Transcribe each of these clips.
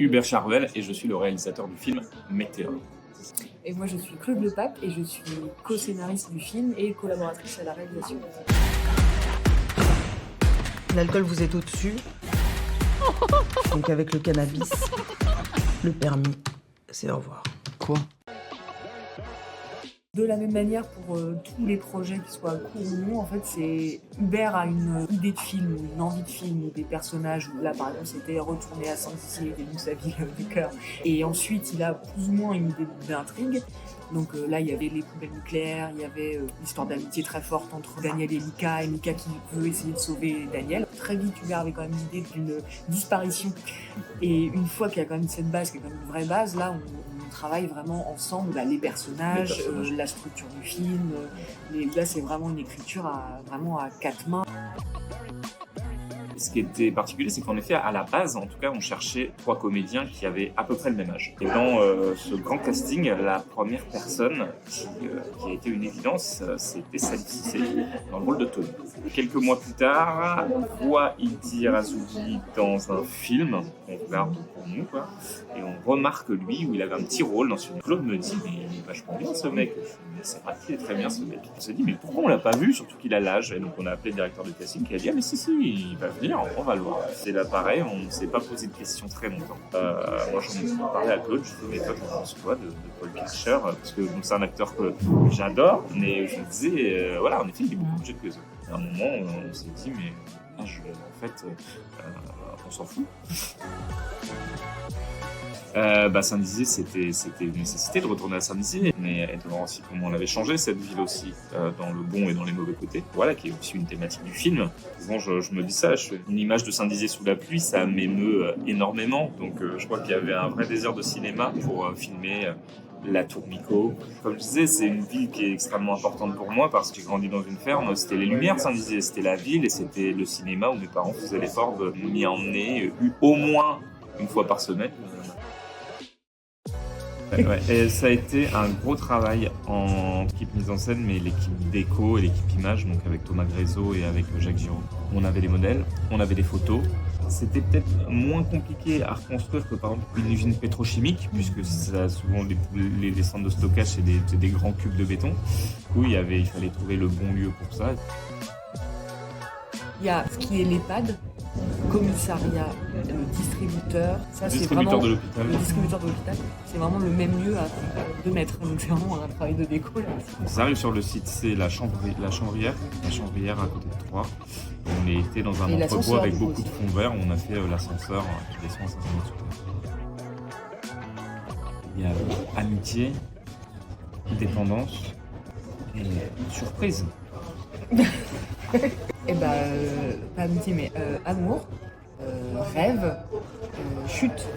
Hubert Charvel et je suis le réalisateur du film Météore. Et moi je suis Claude Le Pape et je suis co-scénariste du film et collaboratrice à la réalisation. L'alcool vous est au-dessus. Donc avec le cannabis, le permis, c'est au revoir. Quoi? De la même manière pour tous les projets qui soient courts ou non, en fait c'est Hubert a une idée de film, une envie de film, ou des personnages, où là par exemple c'était retourner à Saint-Dizier, des sa ville du cœur. Et ensuite il a plus ou moins une idée d'intrigue. Donc là il y avait les poubelles nucléaires, il y avait l'histoire d'amitié très forte entre Daniel et Mika qui veut essayer de sauver Daniel. Très vite Hubert avait quand même l'idée d'une disparition. Et une fois qu'il y a quand même cette base, qui est quand même une vraie base, là on travaille vraiment ensemble, les personnages, la structure du film. Là, c'est vraiment une écriture vraiment à quatre mains. Ce qui était particulier, c'est qu'en effet, à la base, en tout cas, on cherchait 3 comédiens qui avaient à peu près le même âge. Et dans ce grand casting, la première personne qui a été une évidence, c'était Salif Cissé, dans le rôle de Tony. Quelques mois plus tard, on voit Idir Razougi dans un film, on regarde pour nous, quoi, et on remarque lui où il avait un petit rôle dans ce film. Claude me dit, mais il est vachement bien ce mec. C'est vrai qu'il est très bien ce mec. On s'est dit, mais pourquoi on l'a pas vu, surtout qu'il a l'âge? Et donc on a appelé le directeur de casting qui a dit, ah mais si, il va venir, on va le voir. C'est là pareil, on ne s'est pas posé de questions très longtemps. Moi j'en ai parlé à Claude, je lui ai dit, mais toi t'en penses quoi de Paul Kircher? Parce que c'est un acteur que j'adore, mais je me disais, voilà, en effet il est beaucoup plus jeune que les autres. À un moment on s'est dit, mais en fait on s'en fout. Saint-Dizier, c'était une nécessité de retourner à Saint-Dizier, mais de voir aussi comment on avait changé cette ville aussi, dans le bon et dans les mauvais côtés. Voilà, qui est aussi une thématique du film. Souvent, je me dis ça, je fais une image de Saint-Dizier sous la pluie, ça m'émeut énormément. Donc, je crois qu'il y avait un vrai désir de cinéma pour filmer la Tourmico. Comme je disais, c'est une ville qui est extrêmement importante pour moi parce que j'ai grandi dans une ferme. C'était les Lumières, Saint-Dizier, c'était la ville et c'était le cinéma où mes parents faisaient l'effort de m'y emmener au moins une fois par semaine. Ouais. Et ça a été un gros travail en équipe mise en scène, mais l'équipe déco et l'équipe image, donc avec Thomas Grézeau et avec Jacques Giraud. On avait les modèles, on avait des photos. C'était peut-être moins compliqué à reconstruire que par exemple une usine pétrochimique, puisque ça, souvent les centres de stockage c'est des grands cubes de béton. Du coup, il fallait trouver le bon lieu pour ça. Il y a ce qui est l'EHPAD, commissariat, le distributeur. Ça, c'est Distributeur vraiment de l'hôpital. le distributeur de l'hôpital. C'est vraiment le même lieu à 2 mètres. Donc c'est vraiment un travail de déco là. Ça arrive sur le site, c'est la Chanvrière à côté de Troyes. On était dans un entrepôt avec beaucoup de fonds verts. On a fait l'ascenseur qui descend à 5 mètres sur terre. Il y a amitié, dépendance et surprise. Et pas amitié, mais amour, rêve, chute.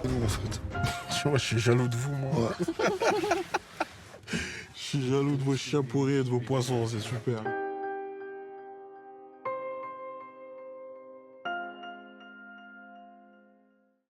En fait. Je suis jaloux de vous, moi. Je suis jaloux de vos chiens pourris et de vos poissons, c'est super.